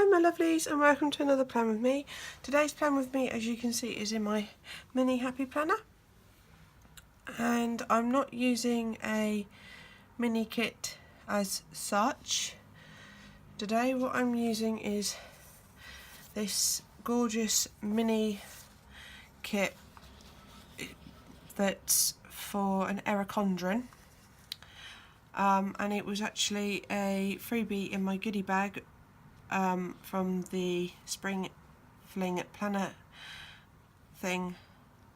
my lovelies, and welcome to another plan with me. Today's plan with me, as you can see, is in my mini happy planner, and I'm not using a mini kit as such. Today what I'm using is this gorgeous mini kit that's for an Ericondrin, and it was actually a freebie in my goodie bag from the Spring Fling Planner thing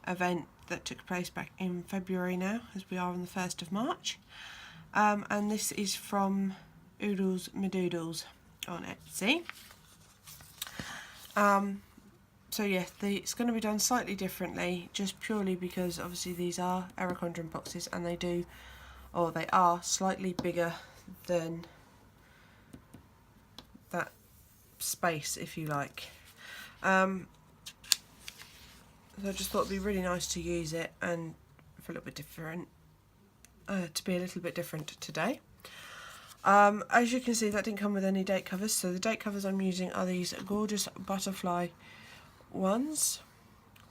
event that took place back in February now, as we are on the 1st of March. And this is from oodlesma on Etsy. So yeah, it's going to be done slightly differently, just purely because obviously these are Ericondrin boxes, and they are slightly bigger than that space, if you like. So I just thought it'd be really nice to use it and for a little bit different, to be a little bit different today. As you can see, that didn't come with any date covers, so the date covers I'm using are these gorgeous butterfly ones,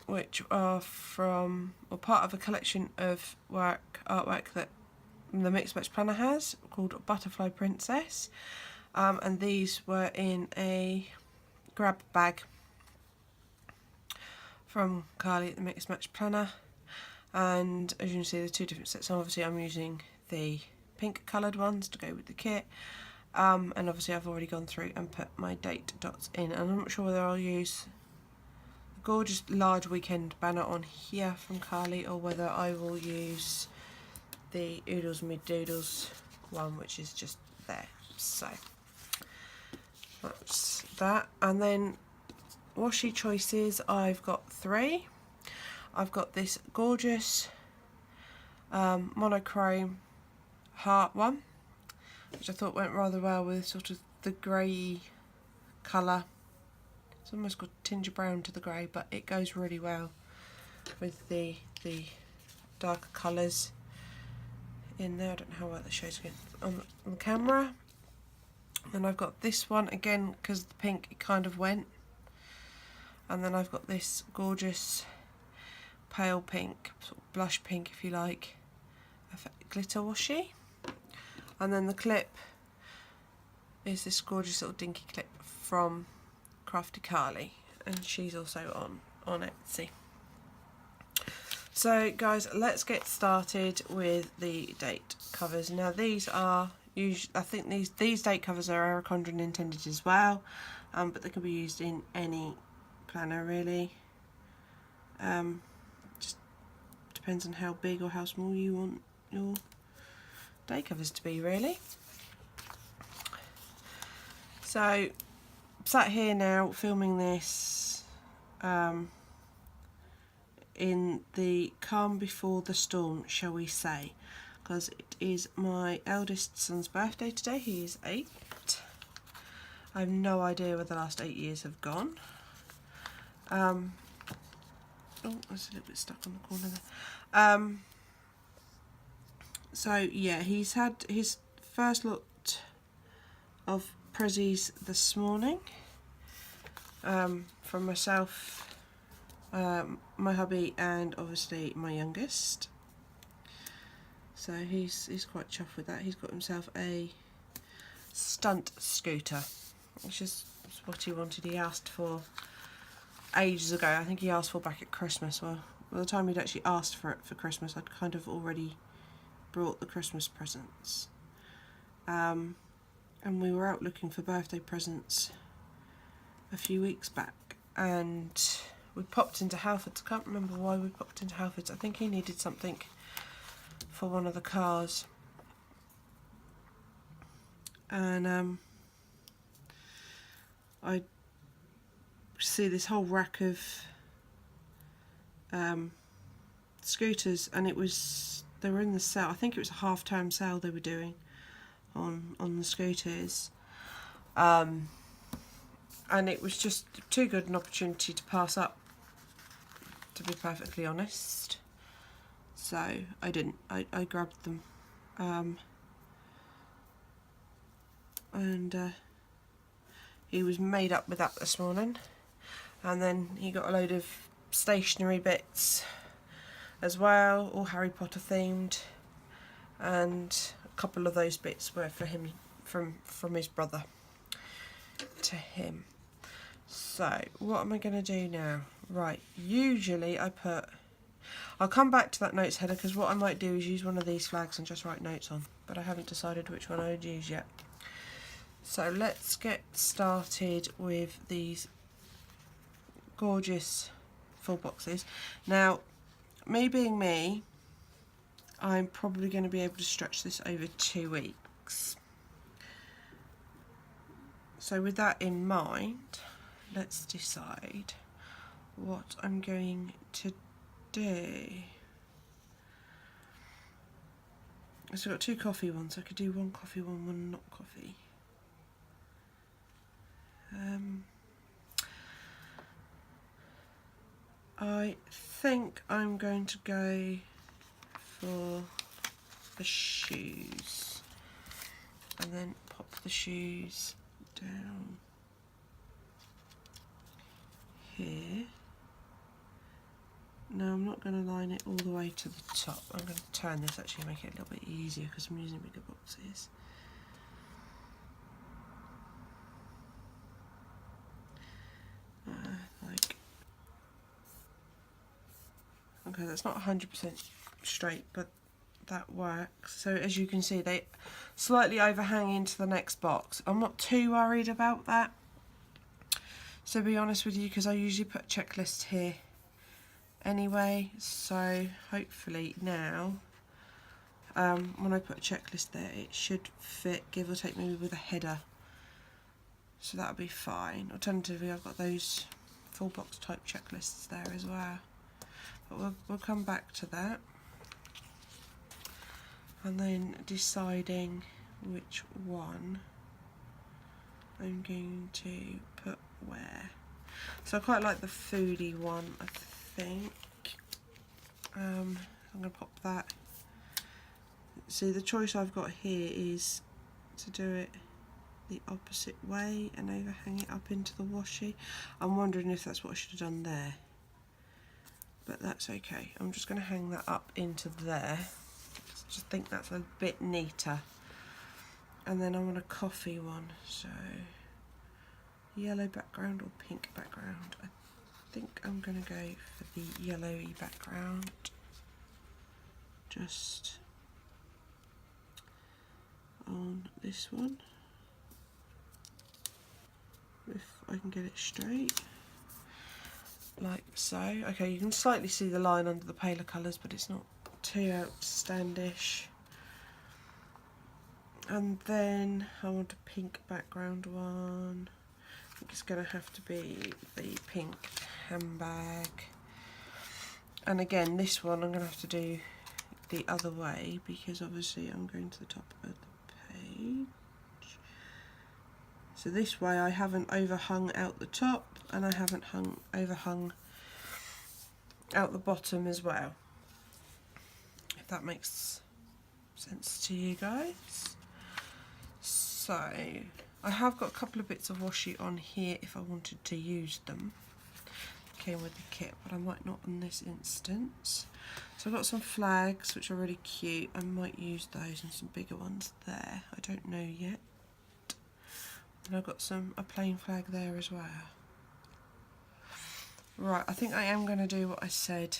which are from, or part of a collection of artwork that the Mix Match Planner has, called Butterfly Princess. And these were in a grab bag from Carly at the Mix Match Planner. And as you can see, there's two different sets. So obviously I'm using the pink coloured ones to go with the kit. And obviously I've already gone through and put my date dots in. And I'm not sure whether I'll use the gorgeous large weekend banner on here from Carly, or whether I will use the oodlesma doodles one, which is just there. So that's that. And then washi choices, I've got three. I've got this gorgeous monochrome heart one, which I thought went rather well with sort of the grey colour. It's almost got a tinge of brown to the grey, but it goes really well with the darker colours in there. I don't know how well that shows again on the camera. And I've got this one again, because the pink, it kind of went. And then I've got this gorgeous pale pink, sort of blush pink if you like, glitter washi. And then the clip is this gorgeous little dinky clip from Crafty Carly, and she's also on Etsy. So guys, let's get started with the date covers. Now these are usually, I think these date covers are Ericondrin intended as well, but they can be used in any planner really. Just depends on how big or how small you want your date covers to be really. So sat here now filming this in the calm before the storm, shall we say, because it is my eldest son's birthday today. He is 8. I have no idea where the last 8 years have gone. Oh, that's a little bit stuck on the corner there. So yeah, he's had his first lot of prezzies this morning, from myself, my hubby, and obviously my youngest. So he's quite chuffed with that. He's got himself a stunt scooter, which is what he wanted. He asked for ages ago. I think he asked for back at Christmas. Well, by the time he'd actually asked for it for Christmas, I'd kind of already brought the Christmas presents. And we were out looking for birthday presents a few weeks back, and we popped into Halfords. I can't remember why we popped into Halfords. I think he needed something for one of the cars. And I see this whole rack of scooters, and they were in the sale. I think it was a half-term sale they were doing on the scooters, and it was just too good an opportunity to pass up, to be perfectly honest. So I didn't. I grabbed them, and he was made up with that this morning. And then he got a load of stationery bits as well, all Harry Potter themed, and a couple of those bits were for him from his brother to him. So what am I going to do now? Right, usually I'll come back to that notes header, because what I might do is use one of these flags and just write notes on, but I haven't decided which one I would use yet. So let's get started with these gorgeous full boxes. Now, me being me, I'm probably going to be able to stretch this over 2 weeks. So with that in mind, let's decide what I'm going to do. So I've got 2 coffee ones. I could do 1 coffee one, 1 not coffee. I think I'm going to go for the shoes, and then pop the shoes down here. Now I'm not going to line it all the way to the top. I'm going to turn this actually, make it a little bit easier because I'm using bigger boxes. Okay, that's not 100% straight, but that works. So as you can see, they slightly overhang into the next box. I'm not too worried about that, so to be honest with you, because I usually put a checklist here anyway. So hopefully now, when I put a checklist there, it should fit, give or take, maybe with a header. So that'll be fine. Alternatively, I've got those full box type checklists there as well. But we'll come back to that. And then deciding which one I'm going to put where. So I quite like the foodie one, I think. I'm going to pop that. See, the choice I've got here is to do it the opposite way and overhang it up into the washi. I'm wondering if that's what I should have done there, but that's okay. I'm just going to hang that up into there. I just think that's a bit neater. And then I want a coffee one, so yellow background or pink background. I think I'm going to go for the yellowy background. Just on this one, if I can get it straight, like so. Okay, you can slightly see the line under the paler colours, but it's not too outstandish. And then I want a pink background one. I think it's going to have to be the pink handbag. And again, this one I'm going to have to do the other way, because obviously I'm going to the top of the page. So this way I haven't overhung out the top, and I haven't overhung out the bottom as well, if that makes sense to you guys. So I have got a couple of bits of washi on here if I wanted to use them. Came with the kit, but I might not in this instance. So I've got some flags which are really cute. I might use those, and some bigger ones there. I don't know yet. And I've got a plain flag there as well. Right, I think I am going to do what I said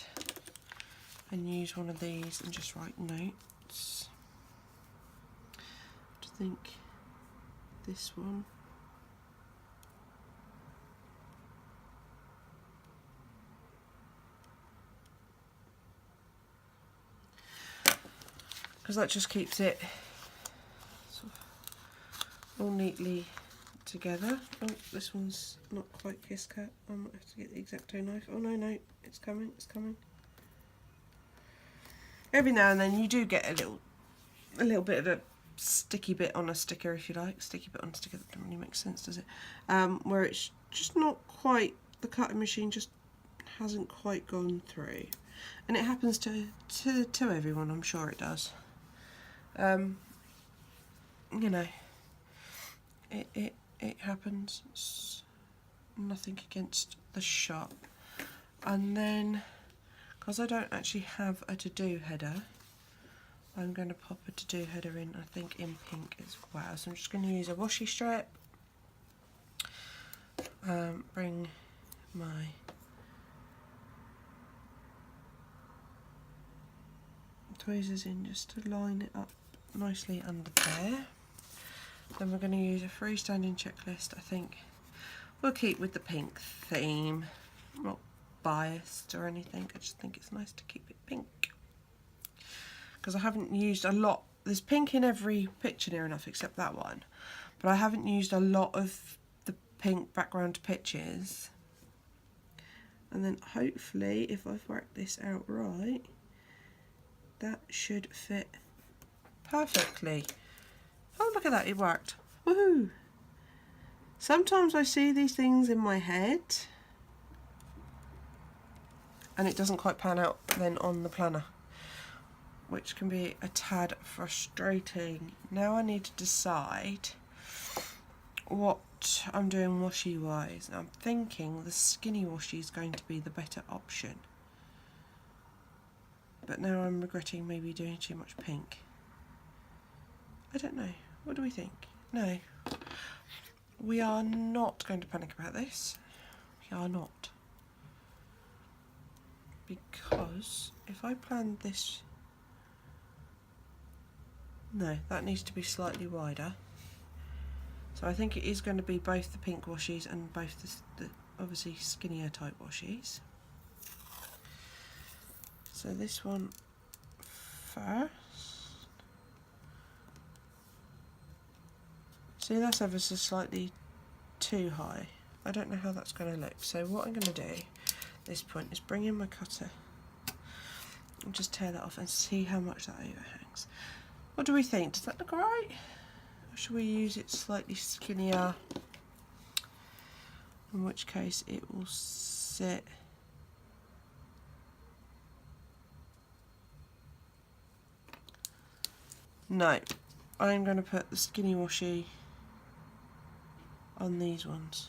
and use one of these and just write notes. I think this one. Because that just keeps it sort of all neatly together. Oh, this one's not quite kiss cut. I might have to get the X-Acto knife. Oh no, it's coming, it's coming. Every now and then you do get a little bit of a sticky bit on a sticker, if you like. Sticky bit on a sticker, that doesn't really make sense, does it? Where it's just not quite, the cutting machine just hasn't quite gone through. And it happens to everyone, I'm sure it does. You know, it happens. It's nothing against the shop. And then, because I don't actually have a to-do header, I'm going to pop a to-do header in, I think in pink as well. So I'm just going to use a washi strip, bring my tweezers in just to line it up nicely under there. Then we're going to use a freestanding checklist. I think we'll keep with the pink theme, not biased or anything, I just think it's nice to keep it pink. Because I haven't used a lot, there's pink in every picture near enough except that one, but I haven't used a lot of the pink background pictures. And then hopefully, if I've worked this out right, that should fit perfectly. Oh, look at that, it worked. Woohoo! Sometimes I see these things in my head and it doesn't quite pan out then on the planner, which can be a tad frustrating. Now I need to decide what I'm doing washi wise. I'm thinking the skinny washi is going to be the better option, but now I'm regretting maybe doing too much pink. I don't know, what do we think? No, we are not going to panic about this. We are not, because if I planned this, no, that needs to be slightly wider. So I think it is going to be both the pink washies and both the obviously skinnier type washies. So this one first. See, that's ever so slightly too high. I don't know how that's going to look. So what I'm going to do at this point is bring in my cutter and just tear that off and see how much that overhangs. What do we think? Does that look alright? Or should we use it slightly skinnier? In which case it will sit. No, I'm going to put the skinny washi on these ones,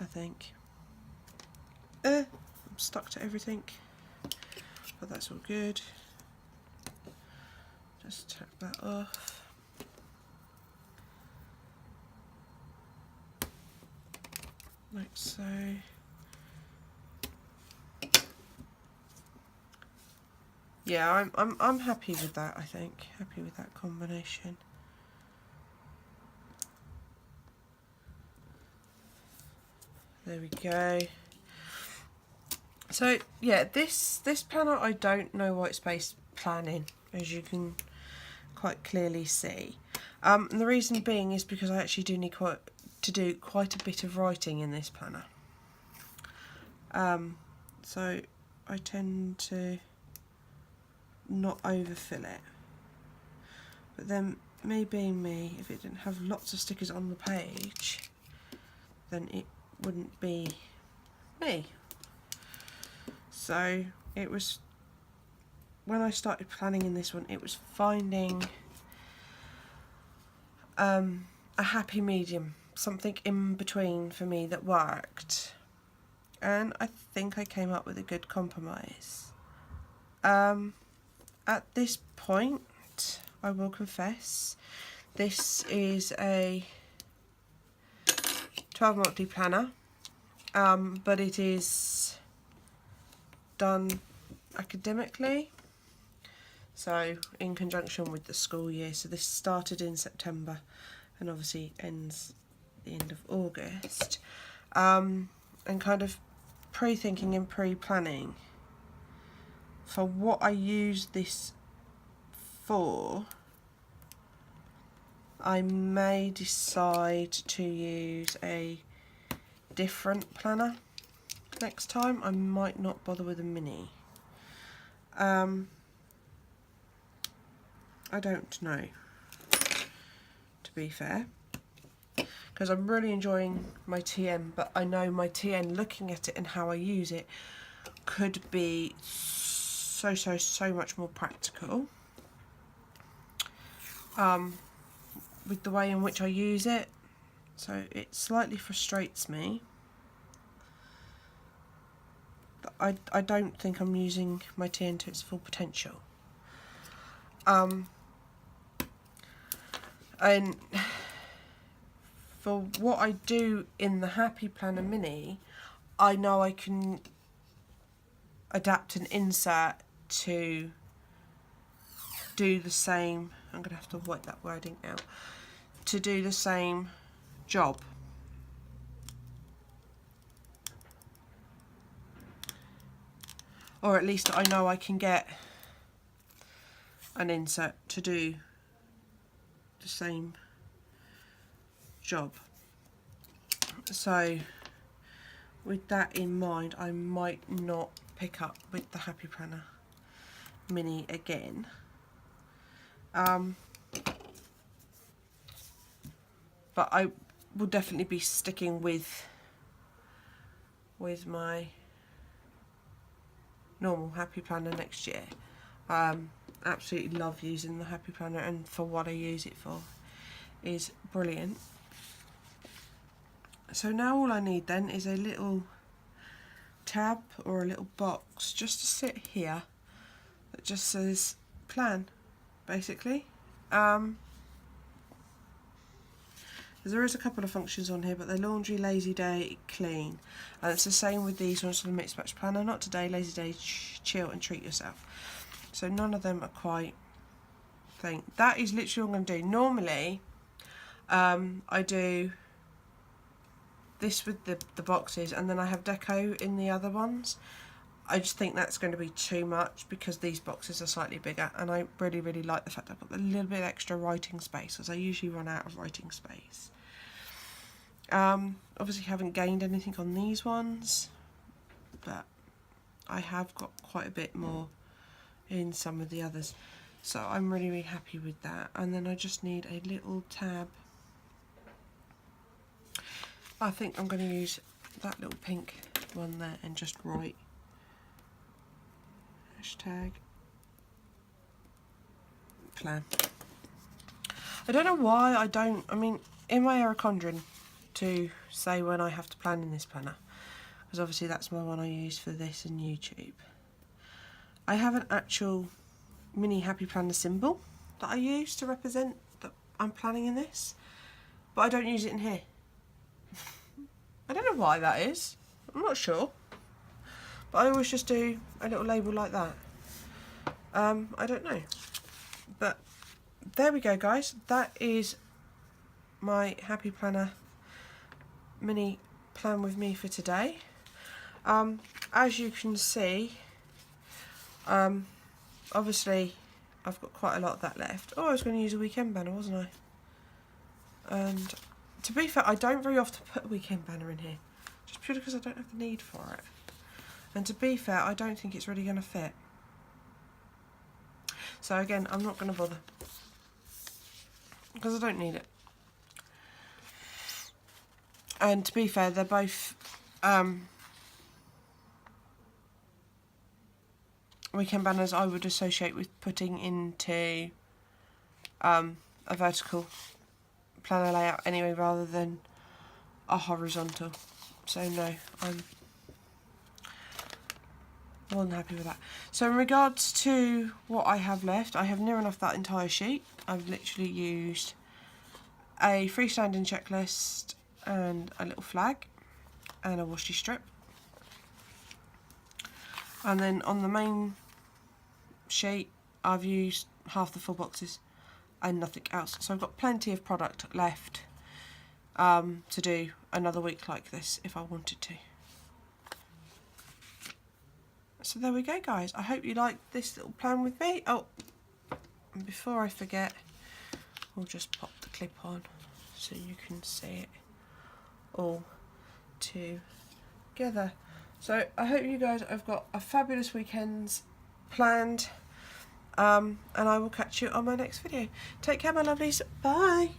I think. I'm stuck to everything, but that's all good. Just tap that off. Like so. Yeah, I'm happy with that, I think. Happy with that combination. There we go. So yeah, this planner, I don't know white space planning, as you can quite clearly see. And the reason being is because I actually do need to do quite a bit of writing in this planner. So I tend to not overfill it. But then, me being me, if it didn't have lots of stickers on the page, then it wouldn't be me. So it was, when I started planning in this one, it was finding a happy medium, something in between for me that worked, and I think I came up with a good compromise. At this point, I will confess, this is a 12 monthly planner, but it is done academically, so in conjunction with the school year. So this started in September and obviously ends at the end of August, and kind of pre-thinking and pre-planning for what I use this for. I may decide to use a different planner next time. I might not bother with a mini. I don't know, to be fair, because I'm really enjoying my TN, but I know my TN, looking at it and how I use it, could be so much more practical. with the way in which I use it, so it slightly frustrates me. But I don't think I'm using my tin to its full potential. And for what I do in the Happy Planner Mini, I know I can adapt an insert to do the same. I'm going to have to wipe that wording out. To do the same job. Or at least I know I can get an insert to do the same job. So with that in mind, I might not pick up with the Happy Planner Mini again. But I will definitely be sticking with my normal Happy Planner next year. Absolutely love using the Happy Planner, and for what I use it for is brilliant. So now all I need then is a little tab or a little box just to sit here that just says plan, basically. There is a couple of functions on here, but they're laundry, lazy day, clean. And it's the same with these ones for the mixed batch planner. Not today, lazy day, chill and treat yourself. So none of them are quite thing. That is literally all I'm going to do. Normally, I do this with the boxes, and then I have deco in the other ones. I just think that's going to be too much because these boxes are slightly bigger, and I really, really like the fact I've got a little bit extra writing space, as I usually run out of writing space. Obviously haven't gained anything on these ones, but I have got quite a bit more in some of the others, so I'm really, really happy with that. And then I just need a little tab. I think I'm going to use that little pink one there and just write #plan. I don't know why I mean, in my Ericondrin to say when I have to plan in this planner, because obviously that's my one I use for this and YouTube. I have an actual mini Happy Planner symbol that I use to represent that I'm planning in this, but I don't use it in here. I don't know why that is. I'm not sure. But I always just do a little label like that. I don't know. But there we go, guys. That is my Happy Planner Mini plan with me for today. As you can see, obviously I've got quite a lot of that left. Oh, I was going to use a weekend banner, wasn't I? And to be fair, I don't very often put a weekend banner in here, just purely because I don't have the need for it. And to be fair, I don't think it's really going to fit. So again, I'm not going to bother, because I don't need it. And to be fair, they're both weekend banners I would associate with putting into a vertical planner layout anyway, rather than a horizontal. So no, I'm more than happy with that. So in regards to what I have left, I have near enough that entire sheet. I've literally used a freestanding checklist and a little flag and a washi strip. And then on the main sheet, I've used half the full boxes and nothing else. So I've got plenty of product left to do another week like this if I wanted to. So there we go, guys. I hope you liked this little plan with me. Oh, and before I forget, we'll just pop the clip on so you can see it all together. So I hope you guys have got a fabulous weekend planned, and I will catch you on my next video. Take care, my lovelies. Bye.